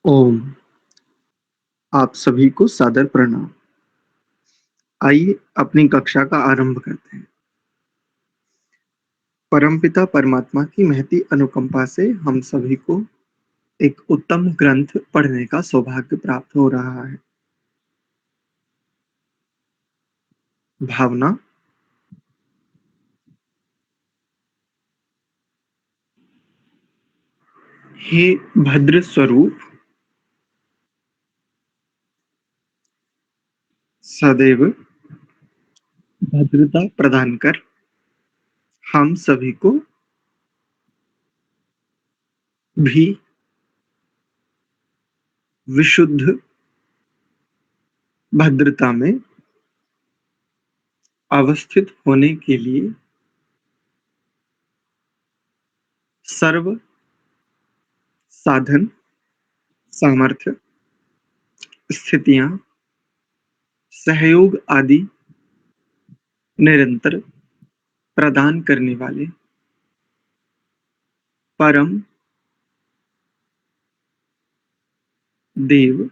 ओम। आप सभी को सादर प्रणाम। आइए अपनी कक्षा का आरंभ करते हैं। परमपिता परमात्मा की महती अनुकंपा से हम सभी को एक उत्तम ग्रंथ पढ़ने का सौभाग्य प्राप्त हो रहा है। भावना। हे भद्र स्वरूप, सदैव भद्रता प्रदान कर हम सभी को भी विशुद्ध भद्रता में अवस्थित होने के लिए सर्व साधन, सामर्थ्य, स्थितियां, सहयोग आदि निरंतर प्रदान करने वाले परम देव,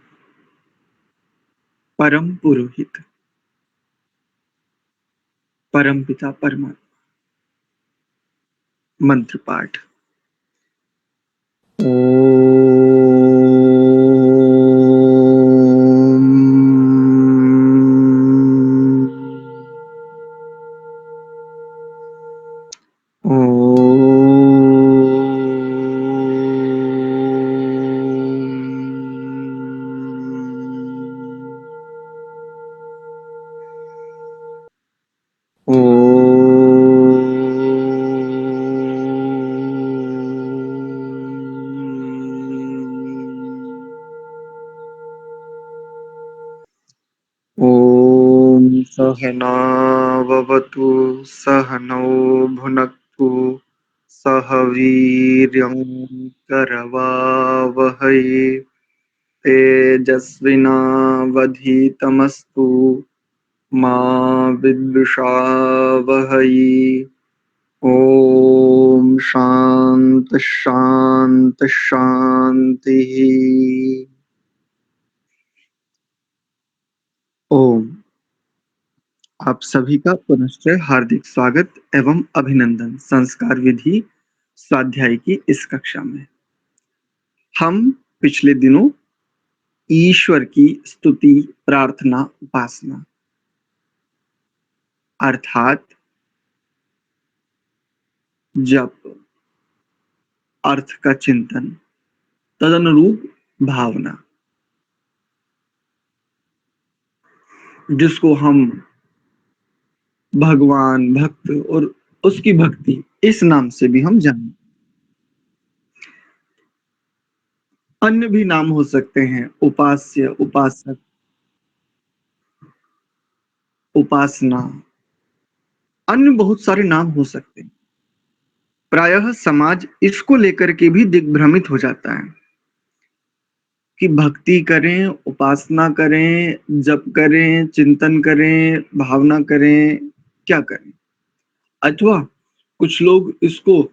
परम पुरोहित, परम पिता परमात्मा। मंत्र पाठ। ॐ सहनाववतु सहनौ भुनक्तु सह वीर्यं करवावहै तेजस्विनावधीतमस्तु मा विद्विषावहै। ॐ शान्ति शान्ति शान्तिः। ओम। आप सभी का पुनश्च हार्दिक स्वागत एवं अभिनंदन संस्कार विधि स्वाध्याय की इस कक्षा में। हम पिछले दिनों ईश्वर की स्तुति, प्रार्थना, उपासना अर्थात जप, अर्थ का चिंतन, तदनुरूप भावना, जिसको हम भगवान, भक्त और उसकी भक्ति इस नाम से भी हम जानते। अन्य भी नाम हो सकते हैं, उपास्य, उपासक, उपासना, अन्य बहुत सारे नाम हो सकते हैं। प्रायः समाज इसको लेकर के भी दिग्भ्रमित हो जाता है कि भक्ति करें, उपासना करें, जप करें, चिंतन करें, भावना करें, क्या करें? अथवा कुछ लोग इसको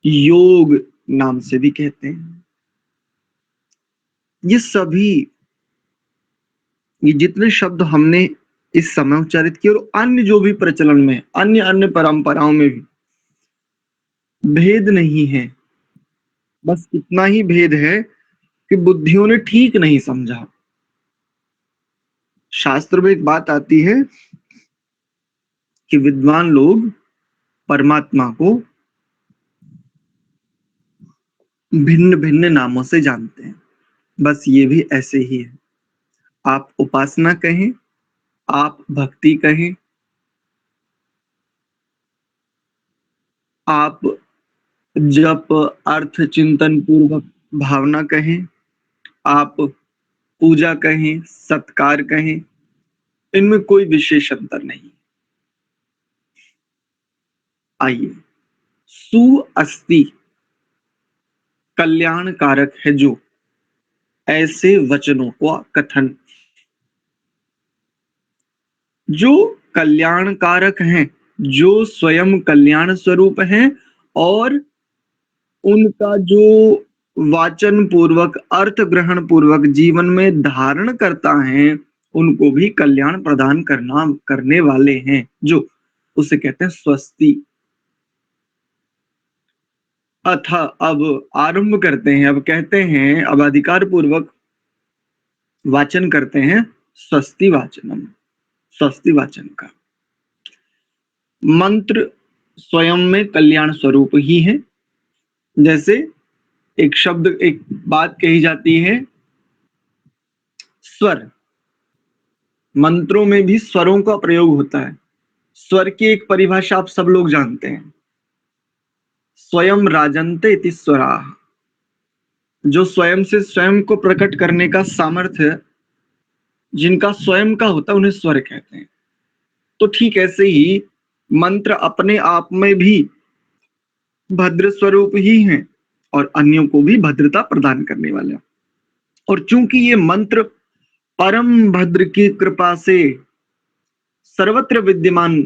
योग नाम से भी कहते हैं। ये सभी, ये जितने शब्द हमने इस समय उच्चारित किए और अन्य जो भी प्रचलन में, अन्य अन्य परंपराओं में भी भेद नहीं है। बस इतना ही भेद है कि बुद्धियों ने ठीक नहीं समझा। शास्त्र में एक बात आती है कि विद्वान लोग परमात्मा को भिन्न भिन्न नामों से जानते हैं। बस ये भी ऐसे ही है। आप उपासना कहें, आप भक्ति कहें, आप जप, अर्थ चिंतन पूर्वक भावना कहें, आप पूजा कहें, सत्कार कहें, इनमें कोई विशेष अंतर नहीं। आइए, सु अस्ति कल्याण कारक है जो, ऐसे वचनों का कथन जो कल्याणकारक हैं, जो स्वयं कल्याण स्वरूप हैं और उनका जो वाचन पूर्वक, अर्थ ग्रहण पूर्वक जीवन में धारण करता है, उनको भी कल्याण प्रदान करने वाले हैं, जो उसे कहते हैं स्वस्ति। अथ अब आरंभ करते हैं, अब कहते हैं, अब अधिकार पूर्वक वाचन करते हैं स्वस्ति वाचनम, स्वस्ति वाचन का। मंत्र स्वयं में कल्याण स्वरूप ही है। जैसे एक शब्द, एक बात कही जाती है, स्वर, मंत्रों में भी स्वरों का प्रयोग होता है। स्वर की एक परिभाषा आप सब लोग जानते हैं, स्वयं राजन्ते इति स्वराः, जो स्वयं से स्वयं को प्रकट करने का सामर्थ्य जिनका स्वयं का होता है, उन्हें स्वर कहते हैं। तो ठीक ऐसे ही मंत्र अपने आप में भी भद्र स्वरूप ही हैं और अन्यों को भी भद्रता प्रदान करने वाले हैं। और चूंकि ये मंत्र परम भद्र की कृपा से सर्वत्र विद्यमान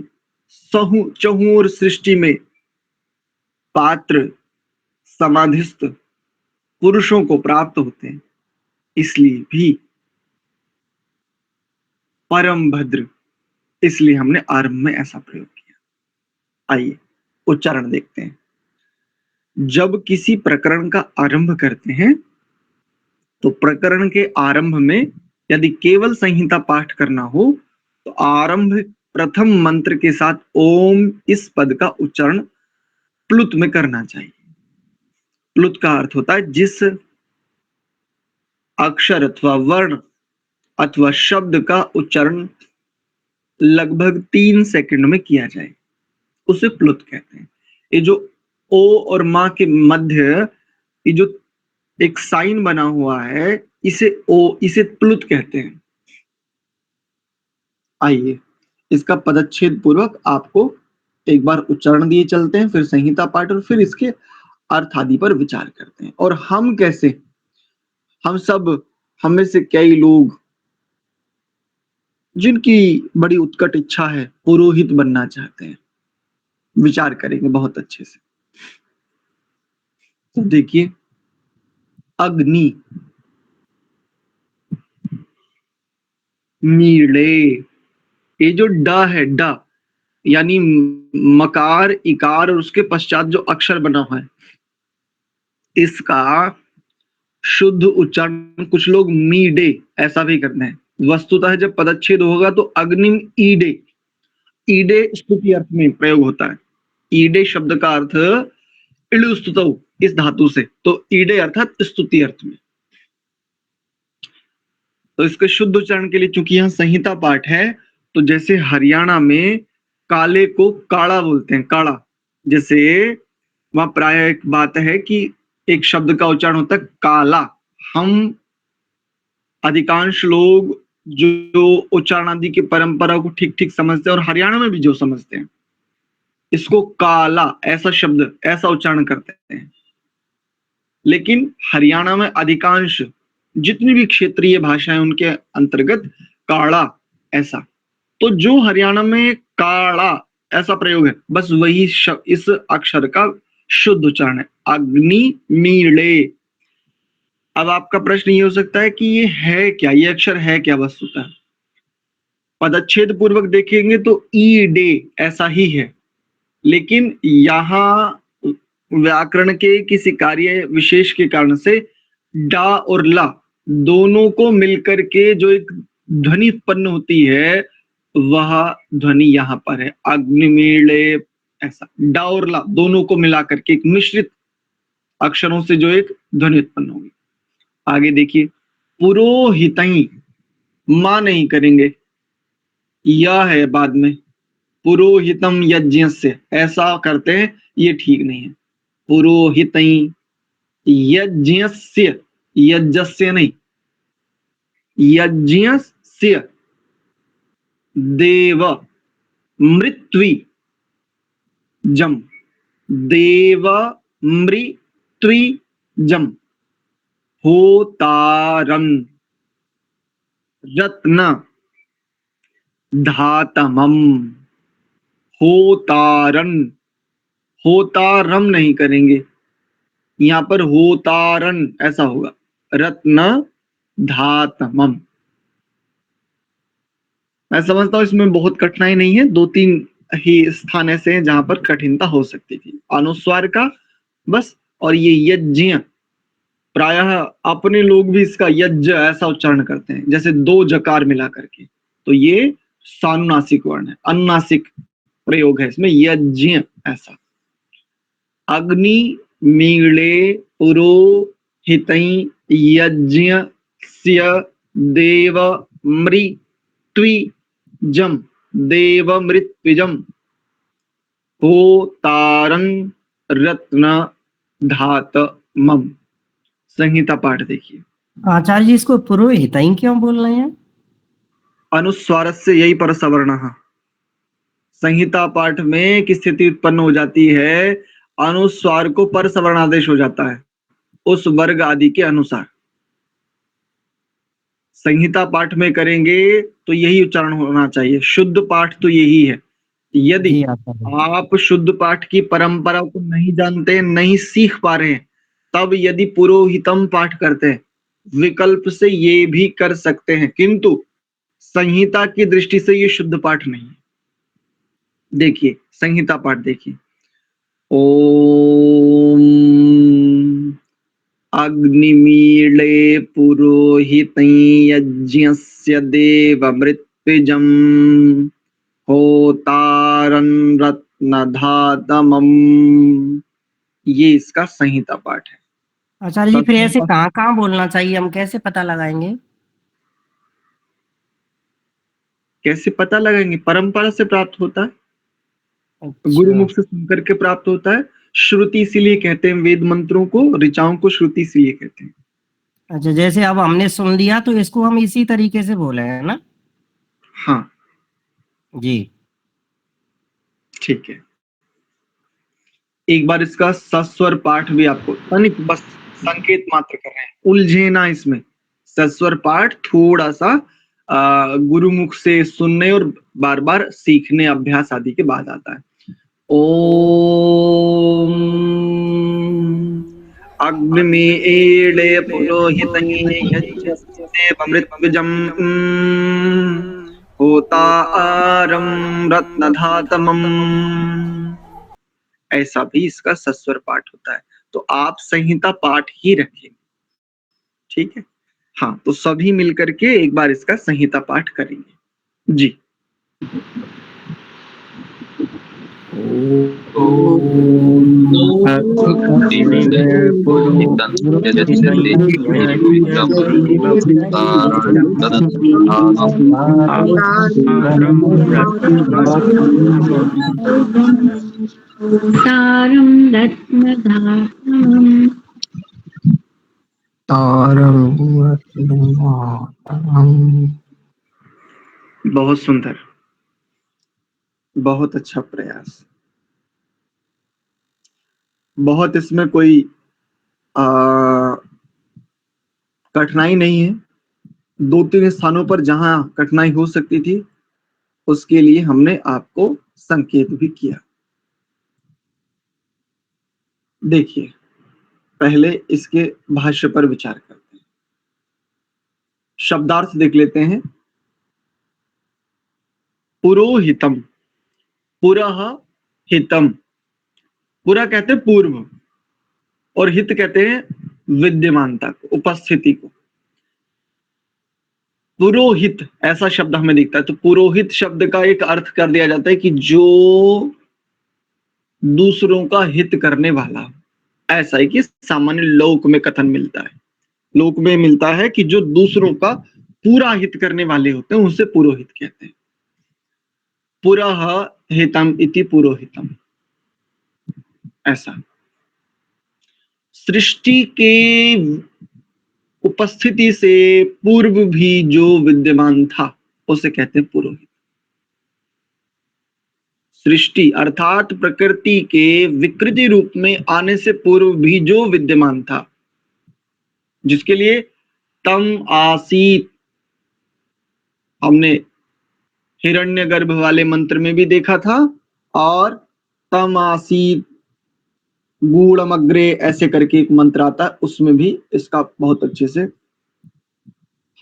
चहुओर सृष्टि में पात्र समाधिस्थ पुरुषों को प्राप्त होते हैं, इसलिए भी परम भद्र, इसलिए हमने आरंभ में ऐसा प्रयोग किया। आइए उच्चारण देखते हैं। जब किसी प्रकरण का आरंभ करते हैं तो प्रकरण के आरंभ में यदि केवल संहिता पाठ करना हो तो आरंभ प्रथम मंत्र के साथ ओम इस पद का उच्चारण प्लुत में करना चाहिए। प्लुत का अर्थ होता है जिस अक्षर अथवा वर्ण अथवा शब्द का उच्चारण लगभग 3 सेकंड में किया जाए, उसे प्लुत कहते हैं। ये जो ओ और मां के मध्य ये जो एक साइन बना हुआ है, इसे प्लुत कहते हैं। आइए इसका पदच्छेद पूर्वक आपको एक बार उच्चारण दिए चलते हैं, फिर संहिता पाठ और फिर इसके अर्थ आदि पर विचार करते हैं। और हम कैसे, हम में से कई लोग जिनकी बड़ी उत्कट इच्छा है, पुरोहित बनना चाहते हैं, विचार करेंगे बहुत अच्छे से। तो देखिए, अग्नि, मीले, ये जो ड है, ड यानी मकार इकार और उसके पश्चात जो अक्षर बना हुआ है, इसका शुद्ध उच्चारण कुछ लोग मीडे ऐसा भी करते हैं। वस्तुतः जब पदच्छेद होगा तो अग्निम ईडे, ईडे स्तुति अर्थ में प्रयोग होता है। ईडे शब्द का अर्थ इडु स्तुतौ, इस धातु से, तो ईडे अर्थात स्तुति अर्थ में। तो इसके शुद्ध उच्चारण के लिए चूंकि यहाँ संहिता पाठ है, तो जैसे हरियाणा में काले को काड़ा बोलते हैं, काड़ा, जैसे वहां प्राय एक बात है कि एक शब्द का उच्चारण होता है काला। हम अधिकांश लोग जो उच्चारण आदि की परंपरा को ठीक ठीक समझते हैं और हरियाणा में भी जो समझते हैं, इसको काला ऐसा शब्द ऐसा उच्चारण करते हैं। लेकिन हरियाणा में अधिकांश जितनी भी क्षेत्रीय भाषाएं उनके अंतर्गत काड़ा ऐसा, तो जो हरियाणा में काड़ा ऐसा प्रयोग है, बस वही इस अक्षर का शुद्ध उच्चारण है, अग्नि मीले। अब आपका प्रश्न ये हो सकता है कि ये है क्या, ये अक्षर है क्या? वस्तुतः पदच्छेद पूर्वक देखेंगे तो ई डे ऐसा ही है, लेकिन यहाँ व्याकरण के किसी कार्य विशेष के कारण से डा और ला दोनों को मिलकर के जो एक ध्वनि उत्पन्न होती है, वह ध्वनि यहाँ पर है अग्निमीले। ऐसा डा और ला दोनों को मिलाकर के एक मिश्रित अक्षरों से जो एक ध्वनि उत्पन्न होगी। आगे देखिए, पुरोहितई, मां नहीं करेंगे, यह है बाद में, पुरोहितम यज्ञस्य ऐसा करते हैं, ये ठीक नहीं है। पुरोहितई यज्ञस्य, यज्ञस्य नहीं, यज्ञस्य देव मृत्वी जम, देव मृत्वी जम, होतारन रत्न धातमम, होतारन, होतारम नहीं करेंगे, यहाँ पर होतारन ऐसा होगा, रत्न धातमम। मैं समझता हूँ इसमें बहुत कठिनाई नहीं है, 2-3 ही स्थान ऐसे हैं जहां पर कठिनता हो सकती थी अनुस्वार का बस। और ये यज्ञ, प्रायः अपने लोग भी इसका यज्ञ ऐसा उच्चारण करते हैं, जैसे 2 जकार मिला करके, तो ये सानुनासिक वर्ण है, अनुनासिक प्रयोग है इसमें, यज्ञ ऐसा। अग्नि मीले पुरोहितै यज्ञस्य देव मृत्विजम देवमृत्विजम होतारं रत्न धातमम। संहिता पाठ देखिए। आचार्य जी इसको पुरोहित क्यों बोल रहे हैं? अनुस्वारस्य यही परसवर्णः। संहिता पाठ में एक स्थिति उत्पन्न हो जाती है, अनुस्वार को परसवर्णादेश हो जाता है उस वर्ग आदि के अनुसार। संहिता पाठ में करेंगे तो यही उच्चारण होना चाहिए, शुद्ध पाठ तो यही है। यदि जी आचार्य। आप शुद्ध पाठ की परंपरा को नहीं जानते, नहीं सीख पा रहे हैं, तब यदि पुरोहितम पाठ करते हैं, विकल्प से ये भी कर सकते हैं, किंतु संहिता की दृष्टि से ये शुद्ध पाठ नहीं है। देखिए संहिता पाठ देखिए। ओम अग्निमीळे पुरोहितै यज्ञस्य देवमृत्विजं होतारं रत्नधातमम्। ये इसका संहिता पाठ है। आचार्य जी फिर ऐसे कहाँ कहाँ बोलना चाहिए, हम कैसे पता लगाएंगे? कैसे पता लगाएंगे? परंपरा से प्राप्त होता है, अच्छा। गुरुमुख से सुनकर के प्राप्त होता है। श्रुति इसीलिए कहते हैं, वेद मंत्रों को, ऋचाओं को श्रुति इसीलिए कहते हैं। अच्छा, जैसे अब हमने सुन लिया तो इसको हम इसी तरीके से बोले है ना? हाँ जी ठीक है। एक बार इसका सस्वर पाठ भी आपको तनिक बस संकेत मात्र कर रहे हैं, उलझे ना इसमें। सस्वर पाठ थोड़ा सा गुरुमुख से सुनने और बार बार सीखने अभ्यास आदि के बाद आता है। ओम अग्निमीळे पुरोहितै यज्ञस्येवमृत्विजं होतारं रत्नधातमम्। ऐसा भी इसका सस्वर पाठ होता है, तो आप संहिता पाठ ही रखें, ठीक है। हाँ तो सभी मिलकर के एक बार इसका संहिता पाठ करेंगे जी। तारं रत्नधातमम्। बहुत सुंदर, बहुत अच्छा प्रयास। बहुत इसमें कोई कठिनाई नहीं है। 2-3 स्थानों पर जहां कठिनाई हो सकती थी उसके लिए हमने आपको संकेत भी किया। देखिए पहले इसके भाष्य पर विचार करते हैं, शब्दार्थ देख लेते हैं। पुरोहितम, पुरः हितम। पुरा कहते हैं पूर्व और हित कहते हैं विद्यमानता को, उपस्थिति को। पुरोहित ऐसा शब्द हमें दिखता है, तो पुरोहित शब्द का एक अर्थ कर दिया जाता है कि जो दूसरों का हित करने वाला। ऐसा है कि सामान्य लोक में कथन मिलता है, लोक में मिलता है कि जो दूसरों का पूरा हित करने वाले होते हैं उनसे पुरोहित कहते हैं। पुरः हितम इति पुरोहितम, ऐसा। सृष्टि के उपस्थिति से पूर्व भी जो विद्यमान था उसे कहते हैं पुरोहित। सृष्टि अर्थात प्रकृति के विकृति रूप में आने से पूर्व भी जो विद्यमान था, जिसके लिए तम आसीत हमने हिरण्यगर्भ वाले मंत्र में भी देखा था, और तम आसीत गूढ़मग्रे ऐसे करके एक मंत्र आता है, उसमें भी इसका बहुत अच्छे से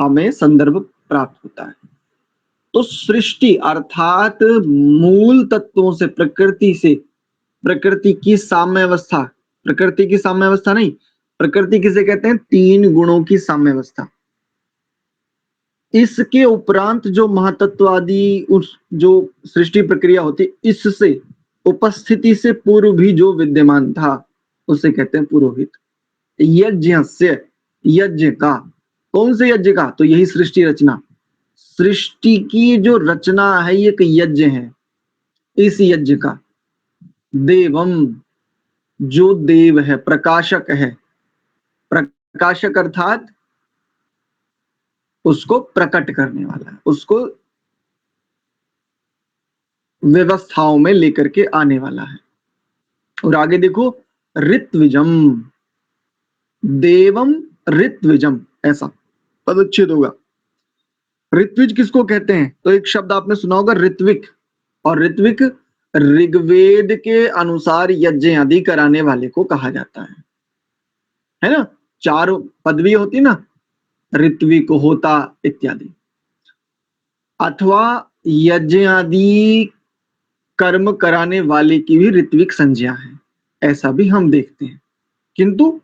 हमें संदर्भ प्राप्त होता है। तो सृष्टि अर्थात मूल तत्वों से, प्रकृति की साम्यावस्था, प्रकृति की साम्यावस्था नहीं, प्रकृति किसे कहते हैं? 3 गुणों की साम्यावस्था। इसके उपरांत जो महातत्व आदि उस जो सृष्टि प्रक्रिया होती, इससे उपस्थिति से पूर्व भी जो विद्यमान था, उसे कहते हैं पुरोहित। यज्ञ से, यज्ञ का, कौन से यज्ञ का? तो यही सृष्टि रचना, सृष्टि की जो रचना है ये एक यज्ञ है। इस यज्ञ का देवम, जो देव है, प्रकाशक है, प्रकाशक अर्थात उसको प्रकट करने वाला है, उसको व्यवस्थाओं में लेकर के आने वाला है। और आगे देखो, ऋत्विजम, देवम ऋत्विजम, ऐसा पदच्छेद होगा। ऋत्विज किसको कहते हैं? तो एक शब्द आपने सुना होगा ऋत्विक, और ऋत्विक ऋग्वेद के अनुसार यज्ञ आदि कराने वाले को कहा जाता है ना? 4 पदवी होती ना, ऋत्विक, होता इत्यादि, अथवा यज्ञ आदि कर्म कराने वाले की भी ऋत्विक संज्ञा है, ऐसा भी हम देखते हैं। किंतु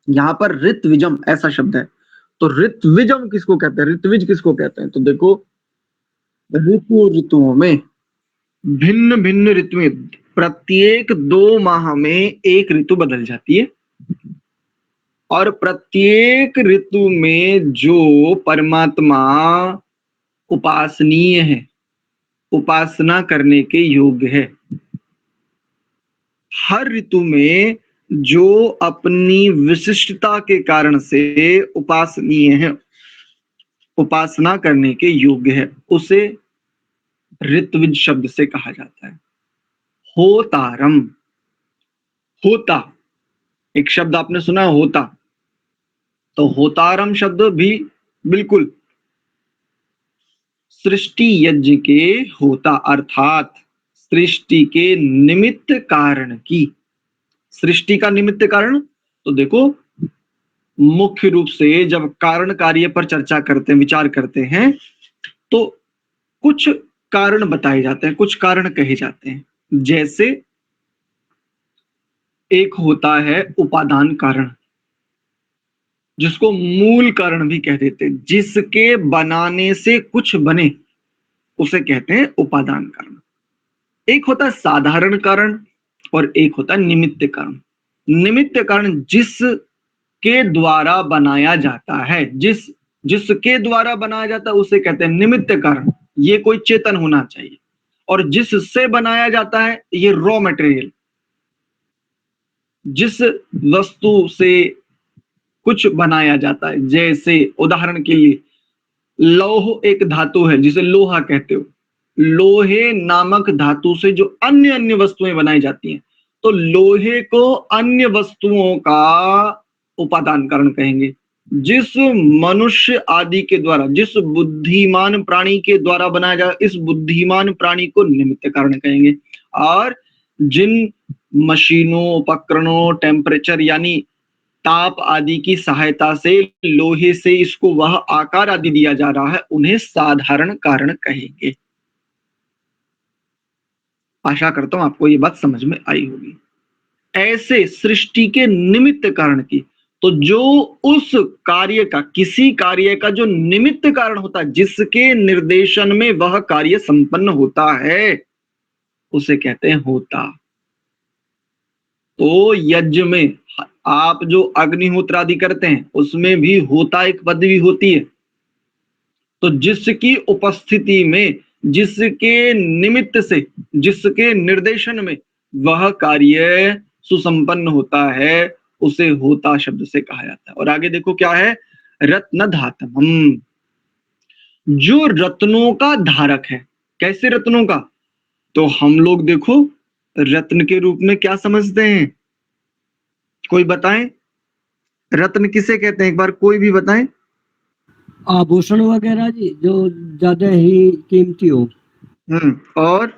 यहाँ पर ऋत्विजम ऐसा शब्द है, तो ऋत्विजम किसको कहते हैं, ऋत्विज किसको कहते हैं? तो देखो, ऋतुओं में भिन्न भिन्न ऋतुएं, प्रत्येक 2 माह में एक ऋतु बदल जाती है, और प्रत्येक ऋतु में जो परमात्मा उपासनीय है, उपासना करने के योग्य है, हर ऋतु में जो अपनी विशिष्टता के कारण से उपासनीय है, उपासना करने के योग्य है, उसे ऋत्विज शब्द से कहा जाता है। होतारम, होता, एक शब्द आपने सुना होता, तो होतारम शब्द भी बिल्कुल सृष्टि यज्ञ के होता, अर्थात सृष्टि के निमित्त कारण की, सृष्टि का निमित्त कारण। तो देखो, मुख्य रूप से जब कारण कार्य पर चर्चा करते हैं, विचार करते हैं, तो कुछ कारण बताए जाते हैं, कुछ कारण कहे जाते हैं। जैसे एक होता है उपादान कारण, जिसको मूल कारण भी कह देते हैं, जिसके बनाने से कुछ बने, उसे कहते हैं उपादान कारण। एक होता है साधारण कारण और एक होता है निमित्त कारण। निमित्त कारण जिसके द्वारा बनाया जाता है, जिसके द्वारा बनाया जाता है उसे कहते हैं निमित्त कारण, ये कोई चेतन होना चाहिए। और जिससे बनाया जाता है ये रॉ मटेरियल, जिस वस्तु से कुछ बनाया जाता है, जैसे उदाहरण के लिए लौह एक धातु है जिसे लोहा कहते हो, लोहे नामक धातु से जो अन्य अन्य वस्तुएं बनाई जाती हैं, तो लोहे को अन्य वस्तुओं का उपादान कारण कहेंगे। जिस मनुष्य आदि के द्वारा, जिस बुद्धिमान प्राणी के द्वारा बनाया जाए, इस बुद्धिमान प्राणी को निमित्त कारण कहेंगे। और जिन मशीनों, उपकरणों, टेम्परेचर यानी ताप आदि की सहायता से लोहे से इसको वह आकार आदि दिया जा रहा है, उन्हें साधारण कारण कहेंगे। आशा करता हूं आपको ये बात समझ में आई होगी। ऐसे सृष्टि के निमित्त कारण की, तो जो उस कार्य का, किसी कार्य का जो निमित्त कारण होता है, जिसके निर्देशन में वह कार्य संपन्न होता है, उसे कहते हैं होता। तो यज्ञ में आप जो अग्निहोत्र आदि करते हैं, उसमें भी होता एक पदवी होती है। तो जिसकी उपस्थिति में, जिसके निमित्त से, जिसके निर्देशन में वह कार्य सुसंपन्न होता है, उसे होता शब्द से कहा जाता है। और आगे देखो क्या है, रत्न धातमम, जो रत्नों का धारक है। कैसे रत्नों का? तो हम लोग देखो रत्न के रूप में क्या समझते हैं, कोई बताएं? रत्न किसे कहते हैं, एक बार कोई भी बताएं। आभूषण वगैरह जी, जो ज्यादा ही कीमती हो। और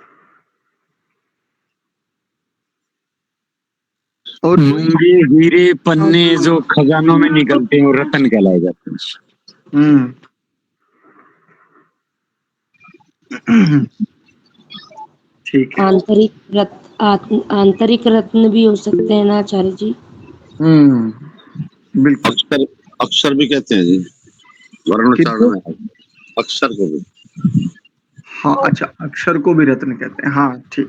और मूंगे हीरे पन्ने जो खजानों में निकलते हैं वो रत्न कहलाए जाते हैं। ठीक है। आंतरिक रत्न भी हो सकते हैं ना आचार्य जी? बिल्कुल। अक्षर अक्षर भी कहते हैं जी, वर्णोच्चारण में अक्षर को भी। हाँ अच्छा, अक्षर को भी रत्न कहते हैं। हाँ ठीक।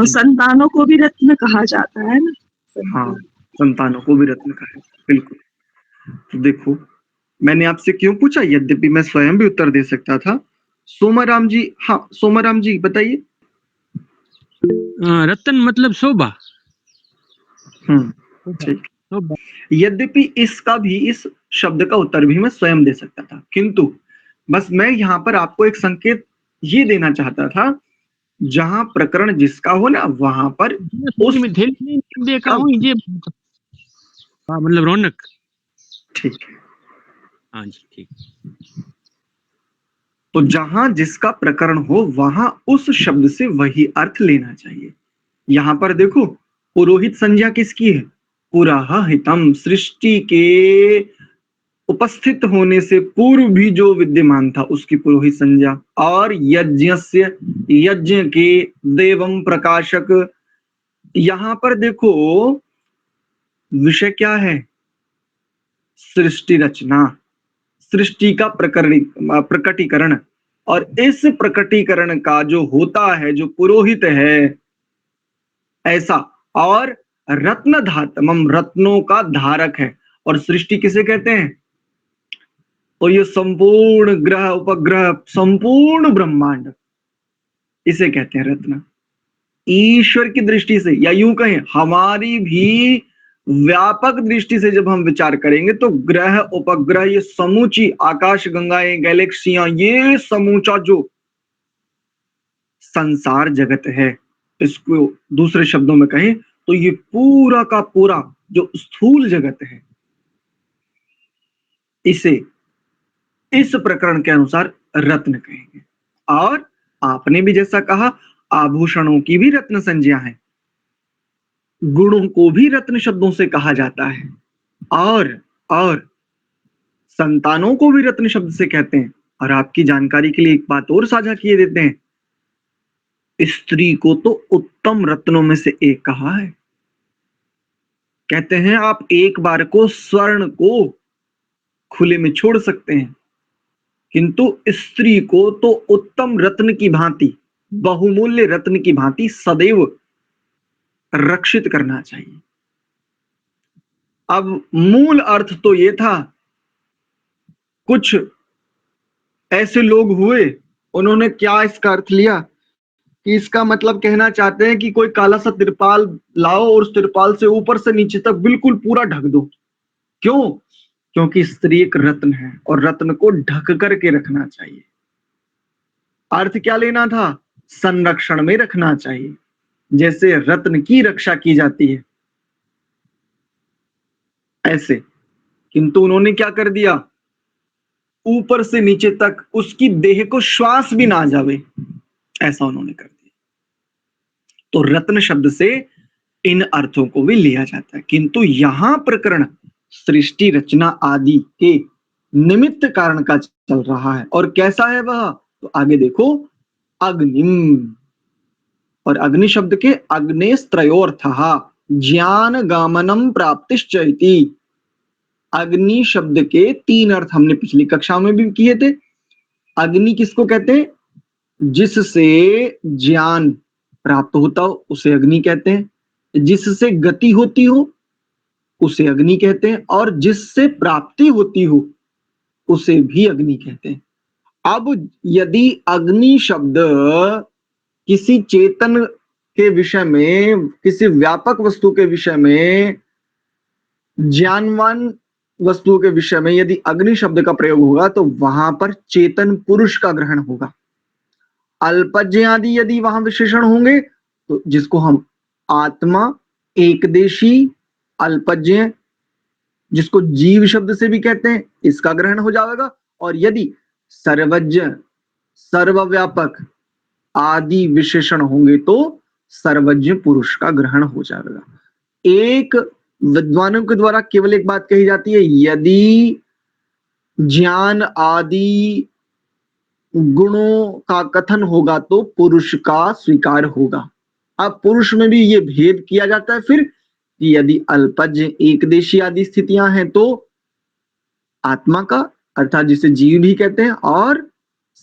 संतानों को भी रत्न कहा जाता है ना? हाँ, संतानों को भी रत्न कहा है, बिल्कुल। तो देखो, मैंने आपसे क्यों पूछा, यद्यपि मैं स्वयं भी उत्तर दे सकता था। सोमाराम जी, हाँ सोमाराम जी बताइए। रत्न मतलब शोभा। ठीक। यद्यपि इसका भी, इस शब्द का उत्तर भी मैं स्वयं दे सकता था, किंतु बस मैं यहाँ पर आपको एक संकेत ये देना चाहता था, जहां प्रकरण जिसका हो ना वहां पर उस में देखा हूँ ये। हाँ मतलब रौनक। ठीक है। हाँ जी ठीक। तो जहां जिसका प्रकरण हो वहां उस शब्द से वही अर्थ लेना चाहिए। यहां पर देखो, पुरोहित संज्ञा किसकी है? पुराहितम, सृष्टि के उपस्थित होने से पूर्व भी जो विद्यमान था उसकी पुरोहित संज्ञा। और यज्ञस्य, यज्ञ के, देवम प्रकाशक। यहां पर देखो विषय क्या है? सृष्टि रचना, सृष्टि का प्रकटीकरण। और इस प्रकटीकरण का जो होता है, जो पुरोहित है ऐसा। और रत्न धातमम, रत्नों का धारक है। और सृष्टि किसे कहते हैं? तो ये संपूर्ण ग्रह उपग्रह, संपूर्ण ब्रह्मांड, इसे कहते हैं रत्न। ईश्वर की दृष्टि से, या यूं कहें हमारी भी व्यापक दृष्टि से जब हम विचार करेंगे तो ग्रह उपग्रह, ये समूची आकाश गंगाएं, गैलेक्सियां, ये समूचा जो संसार जगत है, इसको दूसरे शब्दों में कहें तो ये पूरा का पूरा जो स्थूल जगत है, इसे इस प्रकरण के अनुसार रत्न कहेंगे। और आपने भी जैसा कहा, आभूषणों की भी रत्न संज्ञा है, गुणों को भी रत्न शब्दों से कहा जाता है, और संतानों को भी रत्न शब्द से कहते हैं। और आपकी जानकारी के लिए एक बात और साझा किए देते हैं, स्त्री को तो उत्तम रत्नों में से एक कहा है। कहते हैं आप एक बार को स्वर्ण को खुले में छोड़ सकते हैं, किंतु स्त्री को तो उत्तम रत्न की भांति, बहुमूल्य रत्न की भांति सदैव रक्षित करना चाहिए। अब मूल अर्थ तो ये था, कुछ ऐसे लोग हुए, उन्होंने क्या इसका अर्थ लिया कि इसका मतलब कहना चाहते हैं कि कोई काला सा तिरपाल लाओ और उस तिरपाल से ऊपर से नीचे तक बिल्कुल पूरा ढक दो। क्यों? क्योंकि स्त्री एक रत्न है और रत्न को ढक करके रखना चाहिए। अर्थ क्या लेना था? संरक्षण में रखना चाहिए, जैसे रत्न की रक्षा की जाती है ऐसे। किंतु उन्होंने क्या कर दिया, ऊपर से नीचे तक उसकी देह को श्वास भी ना जावे, ऐसा उन्होंने कर दिया। तो रत्न शब्द से इन अर्थों को भी लिया जाता है, किंतु यहां प्रकरण सृष्टि रचना आदि के निमित्त कारण का चल रहा है। और कैसा है वह? तो आगे देखो, अग्निम, और अग्नि शब्द के अग्नेस्त्रयोर्थः ज्ञान गामनम प्राप्तिश्च इति। अग्नि शब्द के तीन अर्थ हमने पिछली कक्षा में भी किए थे। अग्नि किसको कहते हैं? जिससे ज्ञान प्राप्त होता हो उसे अग्नि कहते हैं, जिससे गति होती हो उसे अग्नि कहते हैं, और जिससे प्राप्ति होती हो उसे भी अग्नि कहते हैं। अब यदि अग्नि शब्द किसी चेतन के विषय में, किसी व्यापक वस्तु के विषय में, ज्ञानवान वस्तुओं के विषय में यदि अग्नि शब्द का प्रयोग होगा तो वहां पर चेतन पुरुष का ग्रहण होगा। अल्पज्ञ आदि यदि वहां विशेषण होंगे तो जिसको हम आत्मा, एकदेशी, अल्पज्ञ, जिसको जीव शब्द से भी कहते हैं, इसका ग्रहण हो जाएगा। और यदि सर्वज्ञ, सर्वव्यापक आदि विशेषण होंगे तो सर्वज्ञ पुरुष का ग्रहण हो जाएगा। एक विद्वानों के द्वारा केवल एक बात कही जाती है, यदि ज्ञान आदि गुणों का कथन होगा तो पुरुष का स्वीकार होगा। अब पुरुष में भी ये भेद किया जाता है फिर कि यदि अल्पज्ञ एकदेशी आदि स्थितियां हैं तो आत्मा का अर्थात जिसे जीव भी कहते हैं, और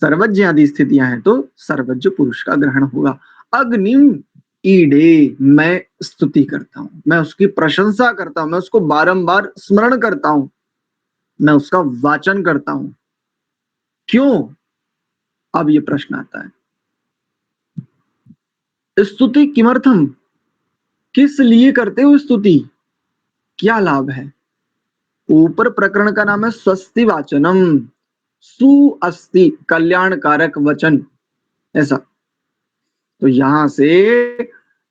सर्वज्ञ आदि स्थितियां हैं तो सर्वज्ञ पुरुष का ग्रहण होगा। अग्निम ईडे, मैं स्तुति करता हूं, मैं उसकी प्रशंसा करता हूं, मैं उसको बारंबार स्मरण करता हूं, मैं उसका वाचन करता हूं। क्यों? अब ये प्रश्न आता है, स्तुति किमर्थम, किस लिए करते हो स्तुति, क्या लाभ है? ऊपर प्रकरण का नाम है स्वस्ति वाचनम, सु अस्ति कल्याणकारक वचन, ऐसा। तो यहां से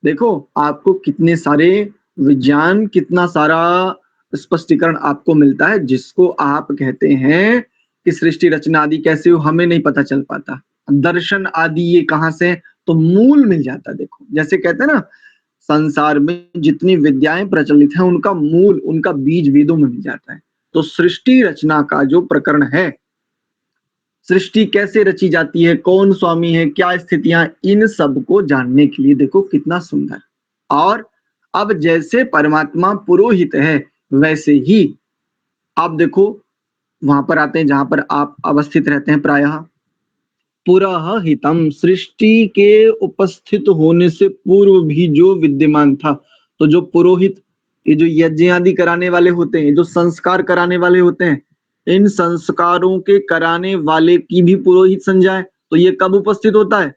देखो आपको कितने सारे विज्ञान, कितना सारा स्पष्टीकरण आपको मिलता है, जिसको आप कहते हैं कि सृष्टि रचना आदि कैसे हो हमें नहीं पता चल पाता, दर्शन आदि ये कहां से, तो मूल मिल जाता। देखो जैसे कहते हैं ना, संसार में जितनी विद्याएं प्रचलित हैं उनका मूल, उनका बीज वेदों में मिल जाता है। तो सृष्टि रचना का जो प्रकरण है, सृष्टि कैसे रची जाती है, कौन स्वामी है, क्या स्थितियां, इन सब को जानने के लिए देखो कितना सुंदर। और अब जैसे परमात्मा पुरोहित है वैसे ही आप देखो वहां पर आते हैं जहां पर आप अवस्थित रहते हैं, प्रायः पुरहितम, सृष्टि के उपस्थित होने से पूर्व भी जो विद्यमान था। तो जो पुरोहित, ये जो यज्ञ आदि कराने वाले होते हैं, जो संस्कार कराने वाले होते हैं, इन संस्कारों के कराने वाले की भी पुरोहित संज्ञा है। तो ये कब उपस्थित होता है?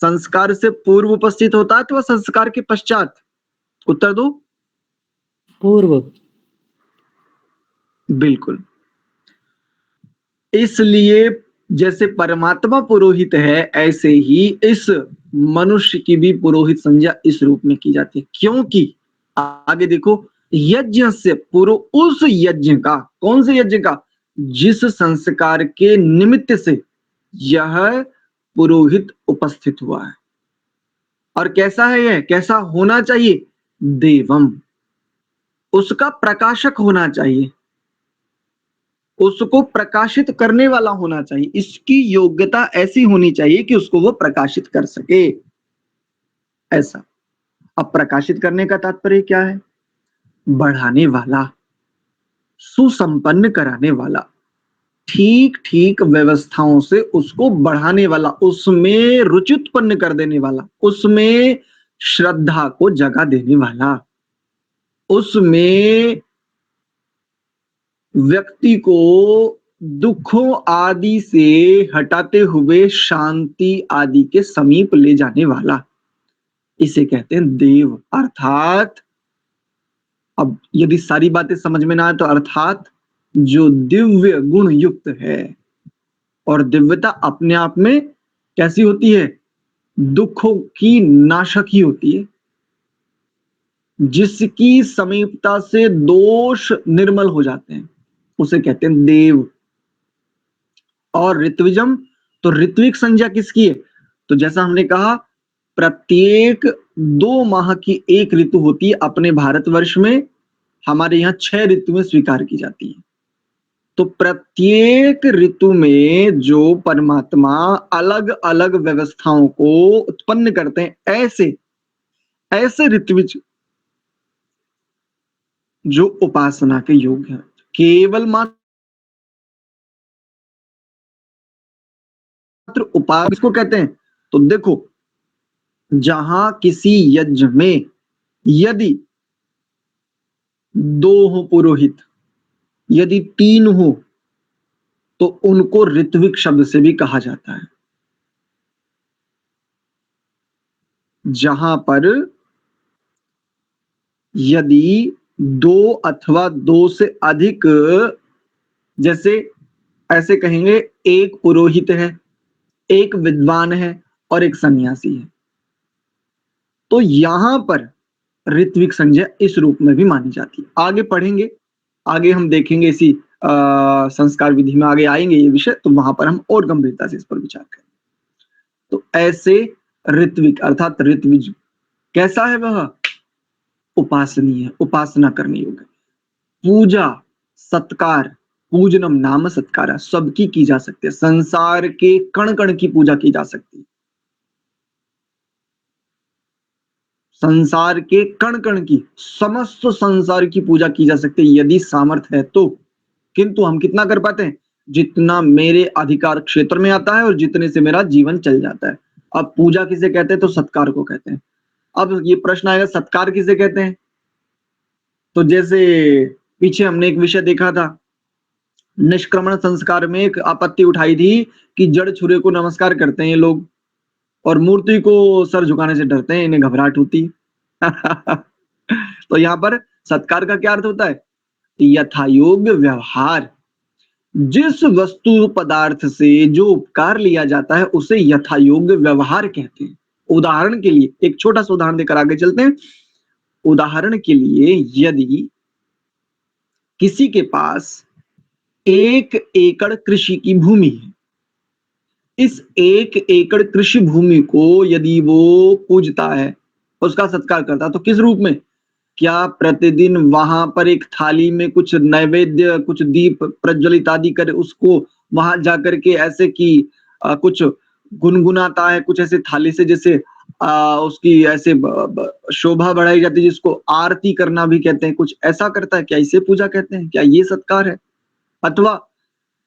संस्कार से पूर्व उपस्थित होता है तो संस्कार के पश्चात? उत्तर दो। पूर्व। बिल्कुल। इसलिए जैसे परमात्मा पुरोहित है, ऐसे ही इस मनुष्य की भी पुरोहित संज्ञा इस रूप में की जाती है। क्योंकि आगे देखो, यज्ञ से पूर्व, उस यज्ञ का, कौन से यज्ञ का? जिस संस्कार के निमित्त से यह पुरोहित उपस्थित हुआ है। और कैसा है यह, कैसा होना चाहिए? देवम, उसका प्रकाशक होना चाहिए, उसको प्रकाशित करने वाला होना चाहिए। इसकी योग्यता ऐसी होनी चाहिए कि उसको वो प्रकाशित कर सके, ऐसा। अब प्रकाशित करने का तात्पर्य क्या है? बढ़ाने वाला, सुसंपन्न कराने वाला, ठीक ठीक व्यवस्थाओं से उसको बढ़ाने वाला, उसमें रुचि उत्पन्न कर देने वाला, उसमें श्रद्धा को जगा देने वाला, उसमें व्यक्ति को दुखों आदि से हटाते हुए शांति आदि के समीप ले जाने वाला, इसे कहते हैं देव। अर्थात अब यदि सारी बातें समझ में ना आए तो अर्थात जो दिव्य गुण युक्त है, और दिव्यता अपने आप में कैसी होती है? दुखों की नाशक ही होती है, जिसकी समीपता से दोष निर्मल हो जाते हैं, उसे कहते हैं देव। और ऋत्विजम, तो ऋत्विक संज्ञा किसकी है? तो जैसा हमने कहा, प्रत्येक 2 माह की एक ऋतु होती है अपने भारतवर्ष में, हमारे यहाँ 6 ऋतुएं स्वीकार की जाती हैं। तो प्रत्येक ऋतु में जो परमात्मा अलग अलग व्यवस्थाओं को उत्पन्न करते हैं, ऐसे ऋत्विज जो उपासना के योग्य हैं, केवल मात्र उपासना किसको कहते हैं? तो देखो, जहां किसी यज्ञ में यदि 2 हो पुरोहित, यदि 3 हो, तो उनको ऋत्विक शब्द से भी कहा जाता है। जहां पर यदि 2 अथवा 2 से अधिक, जैसे ऐसे कहेंगे, एक पुरोहित है, एक विद्वान है और एक सन्यासी है, तो यहां पर ऋत्विक संज्ञा इस रूप में भी मानी जाती है। आगे पढ़ेंगे, आगे हम देखेंगे, इसी संस्कार विधि में आगे आएंगे ये विषय, तो वहां पर हम और गंभीरता से इस पर विचार करेंगे। तो ऐसे ऋत्विक अर्थात ऋत्विज कैसा है वह? उपासनीय, उपासना करने योग्य। पूजा, सत्कार, पूजनम नाम सत्कार, सबकी की जा सकती है। संसार के कण कण की पूजा की जा सकती है। संसार के कण कण की, समस्त संसार की पूजा की जा सकती है यदि सामर्थ्य है तो। किंतु हम कितना कर पाते हैं? जितना मेरे अधिकार क्षेत्र में आता है और जितने से मेरा जीवन चल जाता है। अब पूजा किसे कहते हैं? तो सत्कार को कहते हैं। अब ये प्रश्न आएगा, सत्कार किसे कहते हैं? तो जैसे पीछे हमने एक विषय देखा था, निष्क्रमण संस्कार में एक आपत्ति उठाई थी कि जड़ छुरे को नमस्कार करते हैं ये लोग और मूर्ति को सर झुकाने से डरते हैं, इन्हें घबराहट होती। तो यहाँ पर सत्कार का क्या अर्थ होता है? यथायोग्य व्यवहार। जिस वस्तु पदार्थ से जो उपकार लिया जाता है उसे यथायोग्य व्यवहार कहते हैं। उदाहरण के लिए एक छोटा सा उदाहरण देकर आगे चलते हैं। उदाहरण के लिए यदि किसी के पास 1 एकड़ कृषि की भूमि है, इस 1 एकड़ कृषि भूमि को यदि वो पूजता है, उसका सत्कार करता है, तो किस रूप में? क्या प्रतिदिन वहां पर एक थाली में कुछ नैवेद्य, कुछ दीप प्रज्वलित आदि कर उसको वहां जाकर के ऐसे कि कुछ गुनगुनाता है, कुछ ऐसे थाली से जैसे उसकी ऐसे शोभा बढ़ाई जाती है, जिसको आरती करना भी कहते हैं, कुछ ऐसा करता है? क्या इसे पूजा कहते हैं? क्या ये सत्कार है? अथवा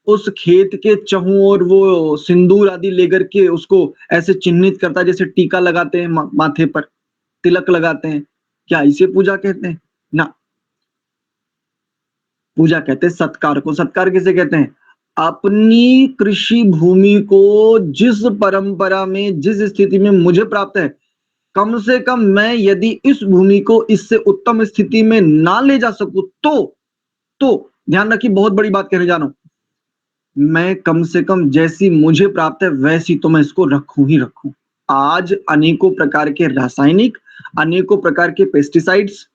उस खेत के चहुं और वो सिंदूर आदि लेकर के उसको ऐसे चिन्हित करता है, जैसे टीका लगाते हैं माथे पर, तिलक लगाते हैं, क्या इसे पूजा कहते हैं? ना, पूजा कहते हैं सत्कार को। सत्कार किसे कहते हैं? अपनी कृषि भूमि को जिस परंपरा में, जिस स्थिति में मुझे प्राप्त है, कम से कम मैं यदि इस भूमि को इससे उत्तम स्थिति में ना ले जा सकूं तो ध्यान रखिए, बहुत बड़ी बात कहने जा रहा हूं, मैं कम से कम जैसी मुझे प्राप्त है वैसी तो मैं इसको रखूं ही रखूं। आज अनेकों प्रकार के रासायनिक, अनेकों प्रकार के पेस्टिसाइड्स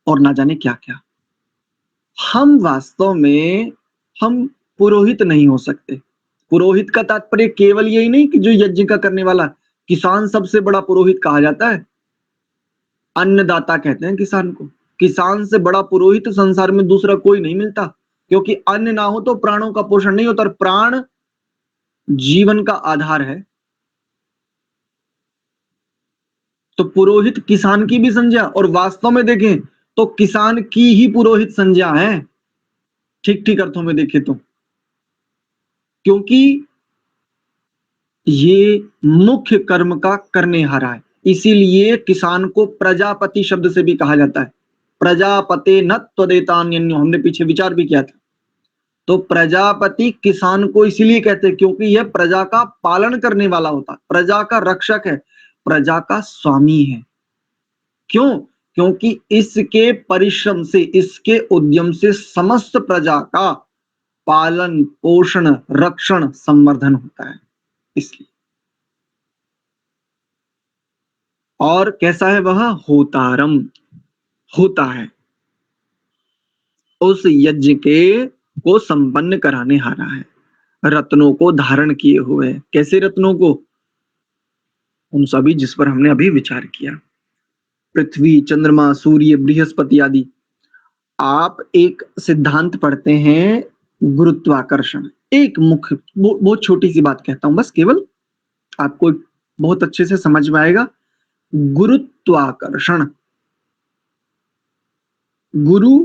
और ना जाने क्या क्या। हम वास्तव में हम पुरोहित नहीं हो सकते। पुरोहित का तात्पर्य केवल यही नहीं कि जो यज्ञ का करने वाला, किसान सबसे बड़ा पुरोहित कहा जाता है। अन्नदाता कहते हैं किसान को। किसान से बड़ा पुरोहित संसार में दूसरा कोई नहीं मिलता, क्योंकि अन्न ना हो तो प्राणों का पोषण नहीं होता, और प्राण जीवन का आधार है। तो पुरोहित किसान की भी संज्ञा, और वास्तव में देखें तो किसान की ही पुरोहित संज्ञा है, ठीक ठीक अर्थों में देखें तो, क्योंकि ये मुख्य कर्म का करने हारा है। इसीलिए किसान को प्रजापति शब्द से भी कहा जाता है। प्रजापते न त्वदेतान्यन्यो, हमने पीछे विचार भी किया था। तो प्रजापति किसान को इसीलिए कहते हैं क्योंकि यह प्रजा का पालन करने वाला होता है, प्रजा का रक्षक है, प्रजा का स्वामी है। क्यों? क्योंकि इसके परिश्रम से, इसके उद्यम से समस्त प्रजा का पालन पोषण रक्षण संवर्धन होता है, इसलिए। और कैसा है वह? होतारम, होता है, उस यज्ञ के को संपन्न कराने हारा है, रत्नों को धारण किए हुए। कैसे रत्नों को? उन सभी जिस पर हमने अभी विचार किया, पृथ्वी, चंद्रमा, सूर्य, बृहस्पति आदि। आप एक सिद्धांत पढ़ते हैं गुरुत्वाकर्षण, एक मुख्य बहुत छोटी सी बात कहता हूं बस, केवल आपको बहुत अच्छे से समझ में आएगा। गुरुत्वाकर्षण, गुरु,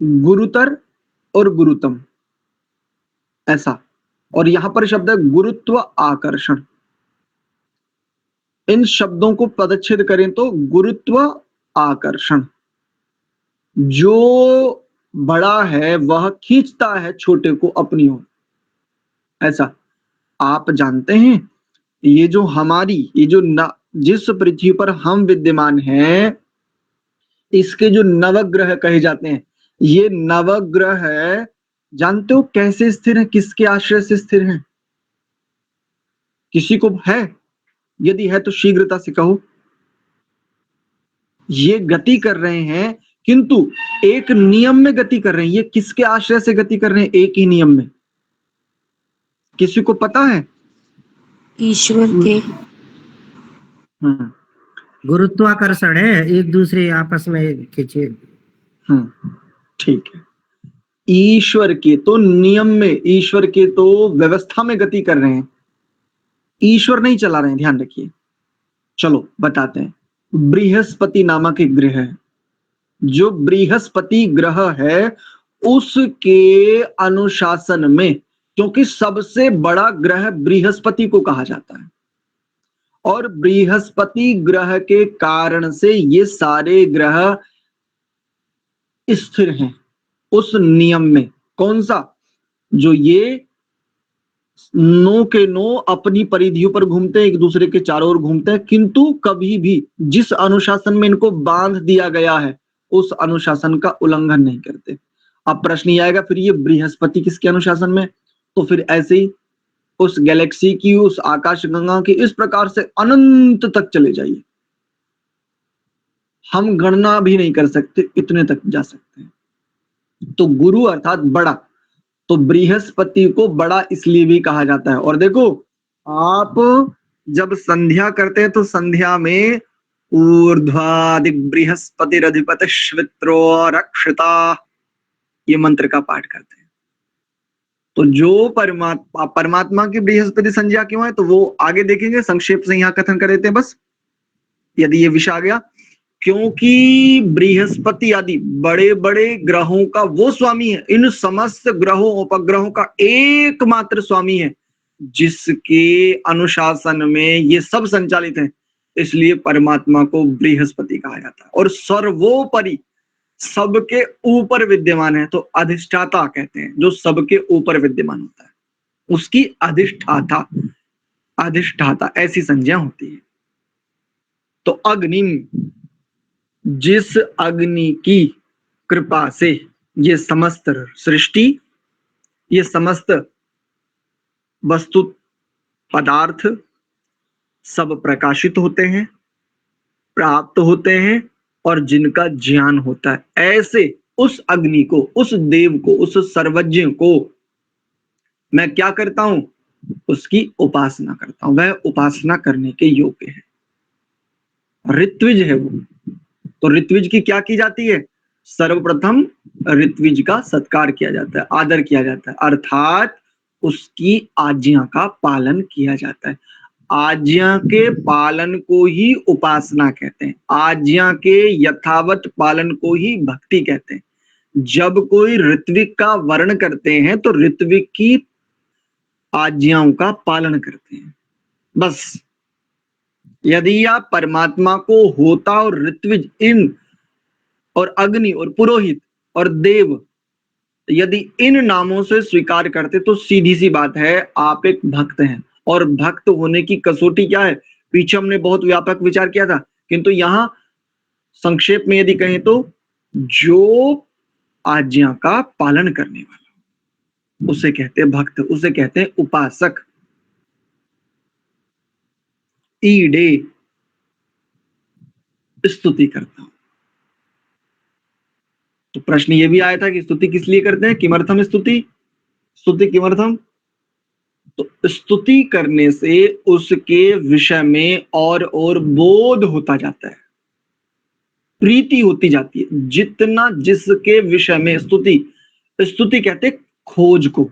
गुरुतर और गुरुतम, ऐसा। और यहां पर शब्द है गुरुत्व आकर्षण। इन शब्दों को पदच्छेद करें तो गुरुत्व आकर्षण, जो बड़ा है वह खींचता है छोटे को अपनी ओर, ऐसा। आप जानते हैं ये जो हमारी, ये जो जिस पृथ्वी पर हम विद्यमान हैं, इसके जो नवग्रह कहे जाते हैं, ये नवग्रह जानते हो कैसे स्थिर है, किसके आश्रय से स्थिर है? किसी को है? यदि है तो शीघ्रता से कहो। ये गति कर रहे हैं, किंतु एक नियम में गति कर रहे हैं। ये किसके आश्रय से गति कर रहे हैं? एक ही नियम में। किसी को पता है? ईश्वर के। गुरुत्वाकर्षण है, एक दूसरे आपस में खींचे। ठीक है। ईश्वर के तो नियम में, ईश्वर के तो व्यवस्था में गति कर रहे हैं, ईश्वर नहीं चला रहे हैं, ध्यान रखिए। चलो बताते हैं। बृहस्पति नामक एक ग्रह है, जो बृहस्पति ग्रह है उसके अनुशासन में, क्योंकि सबसे बड़ा ग्रह बृहस्पति को कहा जाता है, और बृहस्पति ग्रह के कारण से ये सारे ग्रह स्थिर हैं उस नियम में। कौन सा? जो ये नो के नो अपनी परिधियों पर घूमते हैं, एक दूसरे के चारों ओर घूमते हैं, किंतु कभी भी जिस अनुशासन में इनको बांध दिया गया है उस अनुशासन का उल्लंघन नहीं करते। अब प्रश्न ये आएगा, फिर ये बृहस्पति किसके अनुशासन में? तो फिर ऐसे ही उस गैलेक्सी की, उस आकाशगंगा की, इस प्रकार से अनंत तक चले जाइए, हम गणना भी नहीं कर सकते, इतने तक जा सकते हैं। तो गुरु अर्थात बड़ा, तो बृहस्पति को बड़ा इसलिए भी कहा जाता है। और देखो, आप जब संध्या करते हैं तो संध्या में ऊर्ध्वाधि बृहस्पतिरधिपति श्वित्रो रक्षिता, ये मंत्र का पाठ करते हैं। तो जो परमात्मा की बृहस्पति संज्ञा क्यों है तो वो आगे देखेंगे, संक्षेप से यहाँ कथन कर देते हैं बस, यदि ये विषय आ गया। क्योंकि बृहस्पति आदि बड़े बड़े ग्रहों का वो स्वामी है, इन समस्त ग्रहों उपग्रहों का एकमात्र स्वामी है, जिसके अनुशासन में ये सब संचालित है, इसलिए परमात्मा को बृहस्पति कहा जाता है। और सर्वोपरि सबके ऊपर विद्यमान है तो अधिष्ठाता कहते हैं, जो सबके ऊपर विद्यमान होता है उसकी अधिष्ठाता, अधिष्ठाता ऐसी संज्ञा होती है। तो अग्नि, जिस अग्नि की कृपा से ये समस्त सृष्टि, ये समस्त वस्तु पदार्थ सब प्रकाशित होते हैं, प्राप्त होते हैं और जिनका ज्ञान होता है, ऐसे उस अग्नि को, उस देव को, उस सर्वज्ञ को मैं क्या करता हूं? उसकी उपासना करता हूं। वह उपासना करने के योग्य है, ऋत्विज है वो। तो ऋत्विज की क्या की जाती है? सर्वप्रथम ऋत्विज का सत्कार किया जाता है, आदर किया जाता है, अर्थात उसकी आज्ञा का पालन किया जाता है। आज्ञा के पालन को ही उपासना कहते हैं, आज्ञा के यथावत पालन को ही भक्ति कहते हैं। जब कोई ऋत्विक का वर्ण करते हैं तो ऋत्विक की आज्ञाओं का पालन करते हैं, बस। यदि आप परमात्मा को होता और ऋत्विज, इन और अग्नि और पुरोहित और देव, यदि इन नामों से स्वीकार करते तो सीधी सी बात है आप एक भक्त हैं। और भक्त होने की कसौटी क्या है? पीछे हमने बहुत व्यापक विचार किया था, किंतु यहां संक्षेप में यदि कहें तो जो आज्ञा का पालन करने वाला, उसे कहते हैं भक्त, उसे कहते हैं उपासक। ईडे, स्तुति करता हूं। तो प्रश्न ये भी आया था कि स्तुति किस लिए करते हैं? किमर्थम स्तुति? स्तुति किमर्थम? तो स्तुति करने से उसके विषय में और बोध होता जाता है, प्रीति होती जाती है। जितना जिसके विषय में स्तुति, स्तुति कहते हैं खोज को।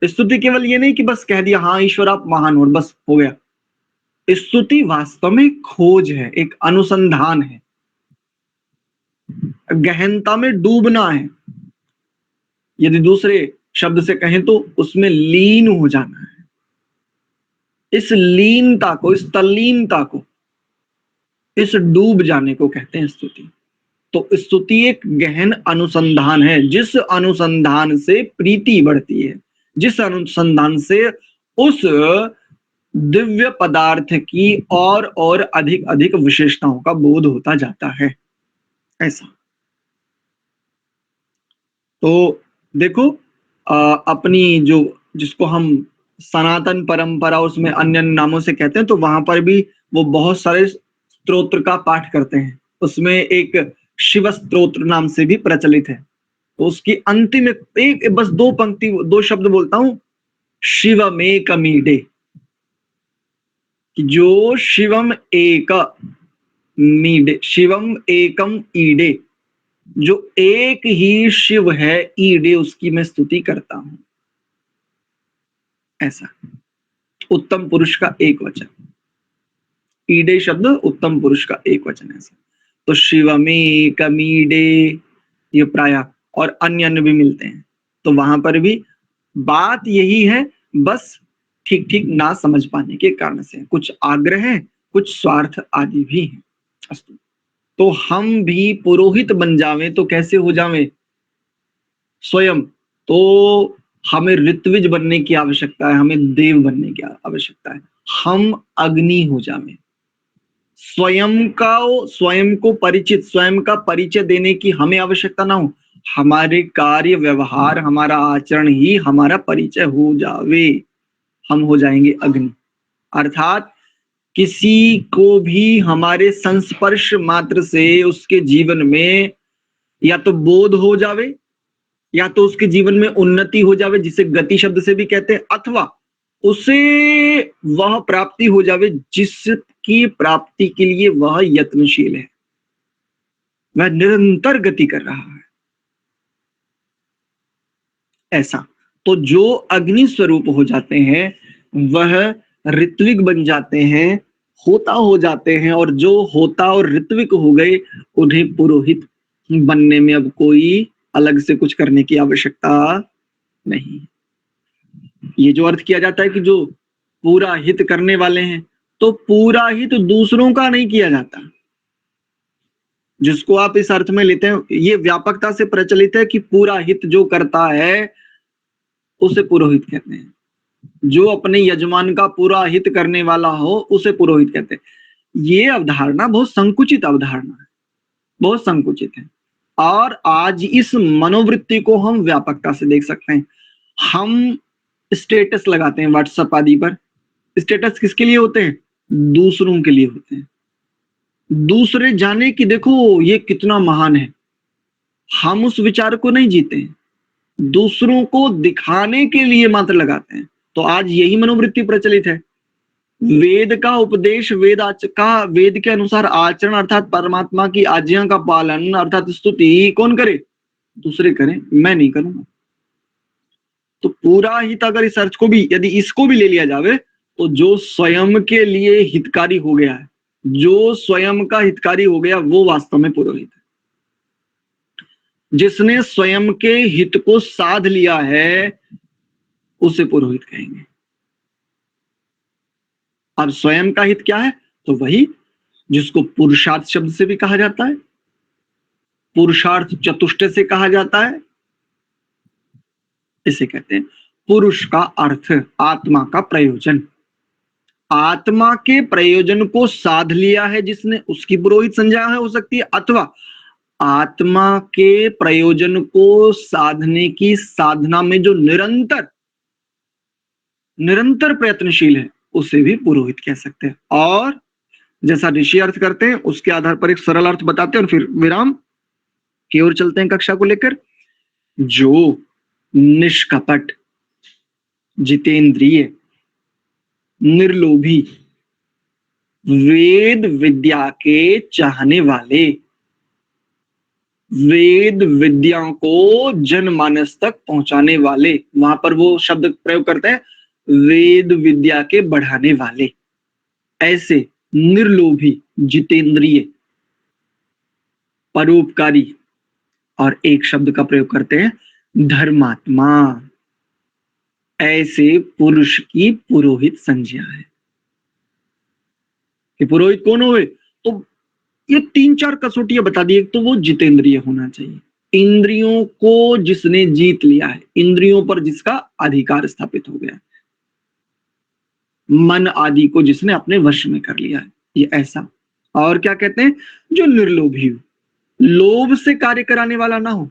स्तुति केवल ये नहीं कि बस कह दिया हाँ ईश्वर आप महान हो, बस हो गया। स्तुति वास्तव में खोज है, एक अनुसंधान है, गहनता में डूबना है। यदि दूसरे शब्द से कहें तो उसमें लीन हो जाना है। इस लीनता को, इस तल्लीनता को, इस डूब जाने को कहते हैं स्तुति। तो स्तुति एक गहन अनुसंधान है, जिस अनुसंधान से प्रीति बढ़ती है, जिस अनुसंधान से उस दिव्य पदार्थ की और अधिक अधिक विशेषताओं का बोध होता जाता है, ऐसा। तो देखो, अपनी जो, जिसको हम सनातन परंपरा उसमें अन्य नामों से कहते हैं, तो वहां पर भी वो बहुत सारे स्तोत्र का पाठ करते हैं। उसमें एक शिव स्तोत्र नाम से भी प्रचलित है। तो उसकी अंतिम एक बस दो पंक्ति, दो शब्द बोलता हूं, शिवमेकमीडे, जो शिवम एक, मीडे, शिवम एकम ईडे, जो एक ही शिव है, ईडे उसकी मैं स्तुति करता हूं। ऐसा उत्तम पुरुष का एक वचन, ईडे शब्द उत्तम पुरुष का एक वचन है। ऐसा तो शिवमेकमीडे ये प्राय और अन्य अन्य भी मिलते हैं, तो वहां पर भी बात यही है, बस ठीक ठीक ना समझ पाने के कारण से कुछ आग्रह है, कुछ स्वार्थ आदि भी है। अस्तु, तो हम भी पुरोहित बन जावे तो कैसे हो जावे स्वयं, तो हमें ऋत्विज बनने की आवश्यकता है, हमें देव बनने की आवश्यकता है, हम अग्नि हो जावे। स्वयं को परिचित, स्वयं का परिचय देने की हमें आवश्यकता ना हो, हमारे कार्य व्यवहार, हमारा आचरण ही हमारा परिचय हो जावे, हम हो जाएंगे अग्नि। अर्थात किसी को भी हमारे संस्पर्श मात्र से उसके जीवन में या तो बोध हो जावे, या तो उसके जीवन में उन्नति हो जावे, जिसे गति शब्द से भी कहते हैं, अथवा उसे वह प्राप्ति हो जावे जिसकी प्राप्ति के लिए वह यत्नशील है, वह निरंतर गति कर रहा है। ऐसा तो जो अग्नि स्वरूप हो जाते हैं वह ऋत्विक बन जाते हैं, होता हो जाते हैं, और जो होता और ऋत्विक हो गए उन्हें पुरोहित बनने में अब कोई अलग से कुछ करने की आवश्यकता नहीं। ये जो अर्थ किया जाता है कि जो पूरा हित करने वाले हैं, तो पूरा हित दूसरों का नहीं किया जाता। जिसको आप इस अर्थ में लेते हैं, ये व्यापकता से प्रचलित है कि पूरा हित जो करता है उसे पुरोहित कहते हैं। जो अपने यजमान का पूरा हित करने वाला हो उसे पुरोहित कहते हैं। ये अवधारणा बहुत संकुचित अवधारणा है, बहुत संकुचित है। और आज इस मनोवृत्ति को हम व्यापकता से देख सकते हैं। हम स्टेटस लगाते हैं व्हाट्सएप आदि पर, स्टेटस किसके लिए होते हैं? दूसरों के लिए होते हैं, दूसरे जाने कि देखो ये कितना महान है। हम उस विचार को नहीं जीते हैं, दूसरों को दिखाने के लिए मात्र लगाते हैं। तो आज यही मनोवृत्ति प्रचलित है। वेद का उपदेश, वेद के अनुसार आचरण अर्थात परमात्मा की आज्ञा का पालन अर्थात स्तुति कौन करे? दूसरे करें, मैं नहीं करूंगा। तो पूरा हित अगर इस अर्थ को भी, यदि इसको भी ले लिया जावे, तो जो स्वयं के लिए हितकारी हो गया है, जो स्वयं का हितकारी हो गया, वो वास्तव में पुरोहित है। जिसने स्वयं के हित को साध लिया है उसे पुरोहित कहेंगे। अब स्वयं का हित क्या है? तो वही जिसको पुरुषार्थ शब्द से भी कहा जाता है, पुरुषार्थ चतुष्टय से कहा जाता है। इसे कहते हैं पुरुष का अर्थ, आत्मा का प्रयोजन। आत्मा के प्रयोजन को साध लिया है जिसने, उसकी पुरोहित संज्ञा हो सकती है, अथवा आत्मा के प्रयोजन को साधने की साधना में जो निरंतर प्रयत्नशील है उसे भी पुरोहित कह सकते हैं। और जैसा ऋषि अर्थ करते हैं उसके आधार पर एक सरल अर्थ बताते हैं और फिर विराम की ओर चलते हैं कक्षा को लेकर। जो निष्कपट, जितेंद्रिय, निर्लोभी, वेद विद्या के चाहने वाले, वेद विद्या को जनमानस तक पहुंचाने वाले, वहां पर वो शब्द प्रयोग करते हैं वेद विद्या के बढ़ाने वाले, ऐसे निर्लोभी, जितेंद्रिय, परोपकारी, और एक शब्द का प्रयोग करते हैं धर्मात्मा, ऐसे पुरुष की पुरोहित संज्ञा है। कि पुरोहित कौन हुए? तो ये 3-4 कसौटियां बता दी। एक तो वो जितेंद्रिय होना चाहिए, इंद्रियों को जिसने जीत लिया है, इंद्रियों पर जिसका अधिकार स्थापित हो गया है, मन आदि को जिसने अपने वश में कर लिया है, ये ऐसा। और क्या कहते हैं? जो निर्लोभी हो, लोभ से कार्य कराने वाला ना हो,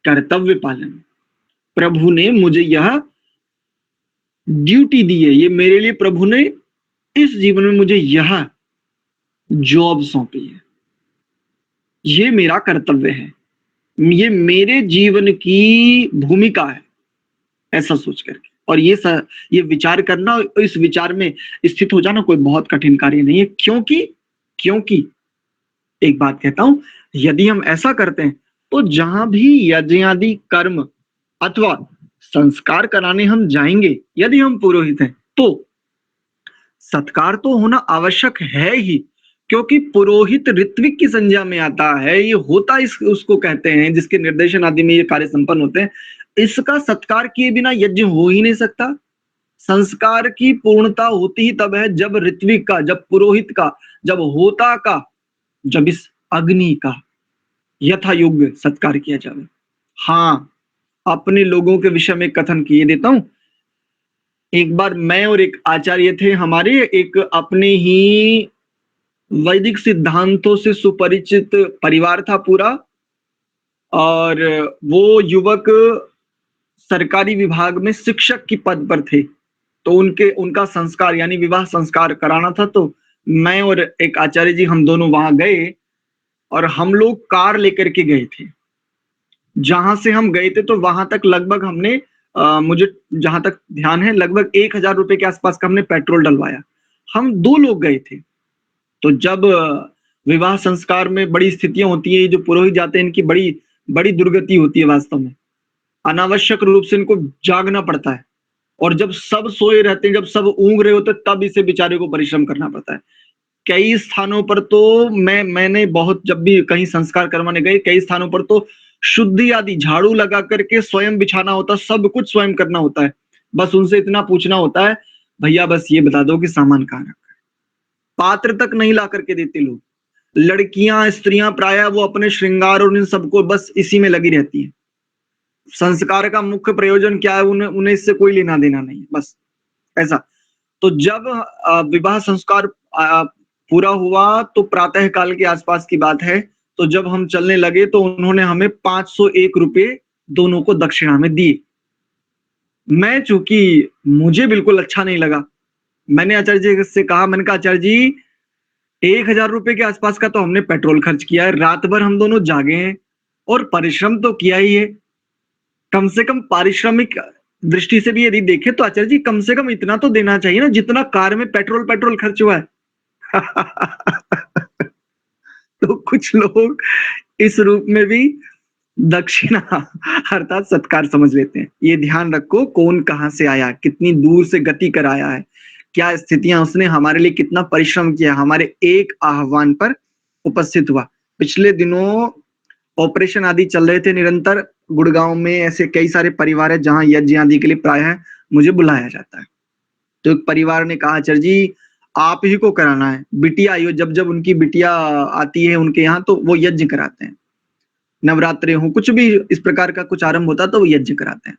कर्तव्य पालन। प्रभु ने मुझे यह ड्यूटी दी है, ये मेरे लिए प्रभु ने इस जीवन में मुझे यह जॉब सौंपी है, ये मेरा कर्तव्य है, ये मेरे जीवन की भूमिका है, ऐसा सोच करके। और ये विचार करना, इस विचार में स्थित हो जाना कोई बहुत कठिन कार्य नहीं है, क्योंकि क्योंकि एक बात कहता हूं, यदि हम ऐसा करते हैं तो जहां भी यज्ञ आदि कर्म अथवा संस्कार कराने हम जाएंगे, यदि हम पुरोहित हैं तो सत्कार तो होना आवश्यक है ही, क्योंकि पुरोहित ऋत्विक की संज्ञा में आता है। ये होता इस उसको कहते हैं जिसके निर्देशन आदि में ये कार्य संपन्न होते हैं। इसका सत्कार किए बिना यज्ञ हो ही नहीं सकता। संस्कार की पूर्णता होती ही तब है जब ऋत्विक का, जब पुरोहित का, जब होता का, जब इस अग्नि का यथा योग्य सत्कार किया जाए। हाँ, अपने लोगों के विषय में कथन किए देता हूं। एक बार मैं और एक आचार्य थे हमारे, एक अपने ही वैदिक सिद्धांतों से सुपरिचित परिवार था पूरा, और वो युवक सरकारी विभाग में शिक्षक की पद पर थे। तो उनका संस्कार यानी विवाह संस्कार कराना था। तो मैं और एक आचार्य जी हम दोनों वहां गए और हम लोग कार लेकर के गए थे। जहां से हम गए थे तो वहां तक लगभग हमने मुझे जहां तक ध्यान है लगभग 1,000 रुपए के आसपास का हमने पेट्रोल डलवाया। हम 2 लोग गए थे। तो जब विवाह संस्कार में बड़ी स्थितियां होती है, जो पुरोहित जाते हैं इनकी बड़ी बड़ी दुर्गति होती है वास्तव में। अनावश्यक रूप से इनको जागना पड़ता है, और जब सब सोए रहते हैं, जब सब ऊँग रहे होते तब इसे बेचारे को परिश्रम करना पड़ता है। कई स्थानों पर तो मैंने बहुत, जब भी कहीं संस्कार करवाने गए, कई स्थानों पर तो शुद्धि आदि झाड़ू लगा करके स्वयं बिछाना होता, सब कुछ स्वयं करना होता है। बस उनसे इतना पूछना होता है, भैया बस ये बता दो कि सामान कहाँ रखा है। पात्र तक नहीं ला करके देते लोग। लड़कियां स्त्रियां प्रायः वो अपने श्रृंगार और इन सबको बस इसी में लगी रहती है। संस्कार का मुख्य प्रयोजन क्या है, उन्हें इससे कोई लेना देना नहीं है, बस ऐसा। तो जब विवाह संस्कार पूरा हुआ तो प्रातः काल के आसपास की बात है। तो जब हम चलने लगे तो उन्होंने हमें 501 रुपए दोनों को दक्षिणा में दिए। मैं चूंकि मुझे बिल्कुल अच्छा नहीं लगा, मैंने आचार्य जी से कहा, मैंने कहा आचार्य जी 1,000 रुपए के आसपास का तो हमने पेट्रोल खर्च किया है, रात भर हम दोनों जागे हैं और परिश्रम तो किया ही है। कम से कम पारिश्रमिक दृष्टि से भी यदि देखें तो आचार्य जी कम से कम इतना तो देना चाहिए ना जितना कार में पेट्रोल खर्च हुआ है। तो कुछ लोग इस रूप में भी दक्षिणा अर्थात सत्कार समझ लेते हैं। ये ध्यान रखो, कौन कहां से आया, कितनी दूर से गति कर आया है, क्या स्थितियां, उसने हमारे लिए कितना परिश्रम किया, हमारे एक आह्वान पर उपस्थित हुआ। पिछले दिनों ऑपरेशन आदि चल रहे थे निरंतर गुड़गांव में। ऐसे कई सारे परिवार है जहां यज्ञ आदि के लिए प्रायः मुझे बुलाया जाता है। तो एक परिवार ने कहा आचार्य जी आप ही को कराना है, बिटिया आई हो, जब जब उनकी बिटिया आती है उनके यहाँ तो वो यज्ञ कराते हैं। नवरात्रे हो, कुछ भी इस प्रकार का कुछ आरंभ होता तो वो यज्ञ कराते हैं।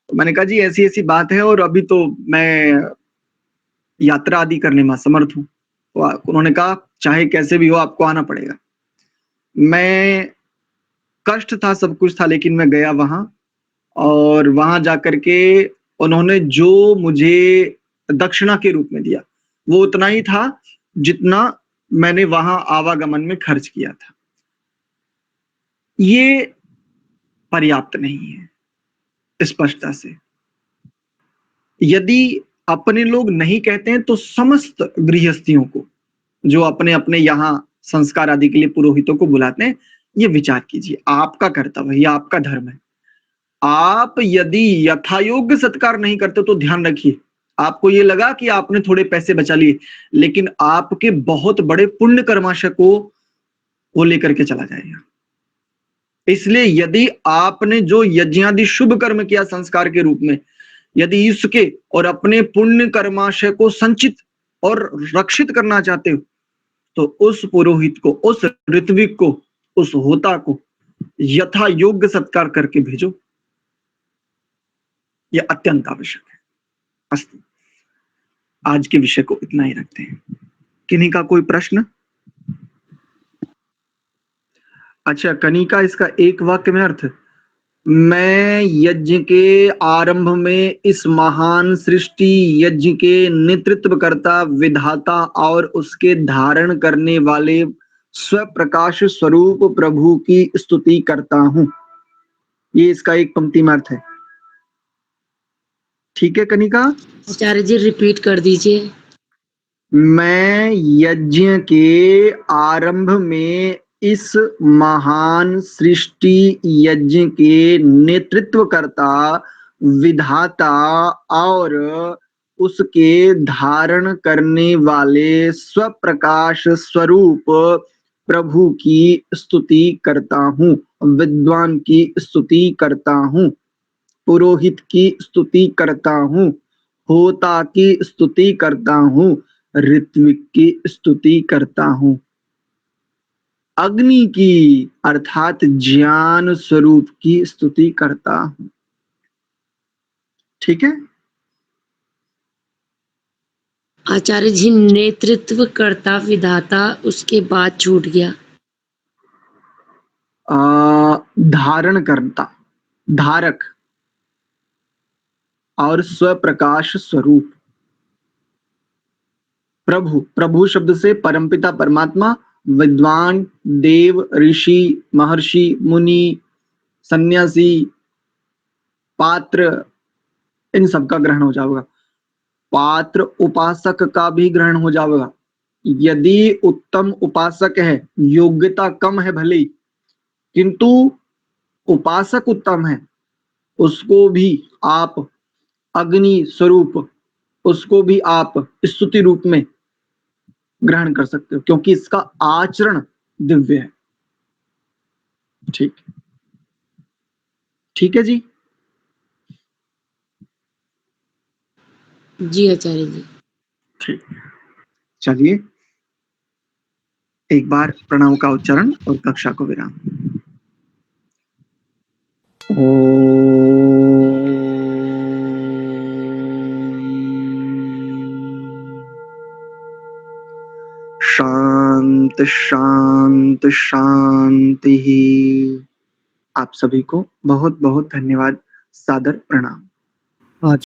तो मैंने कहा जी ऐसी ऐसी बात है और अभी तो मैं यात्रा आदि करने में असमर्थ हूँ। तो उन्होंने कहा चाहे कैसे भी हो आपको आना पड़ेगा। मैं, कष्ट था, सब कुछ था, लेकिन मैं गया वहां, और वहां जाकर के उन्होंने जो मुझे दक्षिणा के रूप में दिया वो उतना ही था जितना मैंने वहां आवागमन में खर्च किया था। ये पर्याप्त नहीं है स्पष्टता से। यदि अपने लोग नहीं कहते हैं तो समस्त गृहस्थियों को जो अपने अपने यहाँ संस्कार आदि के लिए पुरोहितों को बुलाते हैं, ये विचार कीजिए, आपका कर्तव्य है, ये आपका धर्म है। आप यदि यथायोग्य सत्कार नहीं करते तो ध्यान रखिए, आपको ये लगा कि आपने थोड़े पैसे बचा लिए, लेकिन आपके बहुत बड़े पुण्य कर्माशय को वो लेकर के चला जाएगा। इसलिए यदि आपने जो यज्ञादि शुभ कर्म किया संस्कार के रूप में, यदि इसके और अपने पुण्य कर्माशय को संचित और रक्षित करना चाहते हो तो उस पुरोहित को, उस ऋत्विक को, उस होता को यथा योग्य सत्कार करके भेजो। यह अत्यंत आवश्यक है। अस्तु, आज के विषय को इतना ही रखते हैं। किन्हीं का कोई प्रश्न? अच्छा, कनिका इसका एक वाक्य में अर्थ, मैं यज्ञ के आरंभ में इस महान सृष्टि यज्ञ के नेतृत्वकर्ता विधाता और उसके धारण करने वाले स्वप्रकाश स्वरूप प्रभु की स्तुति करता हूं। ये इसका एक पंक्ति में अर्थ है। ठीक है कनिका? आचार्य जी रिपीट कर दीजिए। मैं यज्ञ के आरंभ में इस महान सृष्टि यज्ञ के नेतृत्वकर्ता, विधाता और उसके धारण करने वाले स्वप्रकाश स्वरूप प्रभु की स्तुति करता हूँ, विद्वान की स्तुति करता हूँ, पुरोहित की स्तुति करता हूँ, होता की स्तुति करता हूँ, ऋत्विक की स्तुति करता हूँ, अग्नि की अर्थात ज्ञान स्वरूप की स्तुति करता हूँ। ठीक है। आचार्य जी, नेतृत्व करता विधाता उसके बाद छूट गया। धारण करता, धारक और स्वप्रकाश स्वरूप। प्रभु, प्रभु शब्द से परमपिता परमात्मा, विद्वान, देव, ऋषि, महर्षि, मुनि, सन्यासी, पात्र, इन सब का ग्रहण हो जाएगा। पात्र उपासक का भी ग्रहण हो जाएगा। यदि उत्तम उपासक है, योग्यता कम है भले, किंतु उपासक उत्तम है, उसको भी आप अग्नि स्वरूप, उसको भी आप स्तुति रूप में ग्रहण कर सकते हो, क्योंकि इसका आचरण दिव्य है। ठीक, ठीक है जी। जी आचार्य जी। ठीक, चलिए एक बार प्रणव का उच्चारण और कक्षा को विराम। शांत शांत शांति। आप सभी को बहुत बहुत धन्यवाद, सादर प्रणाम।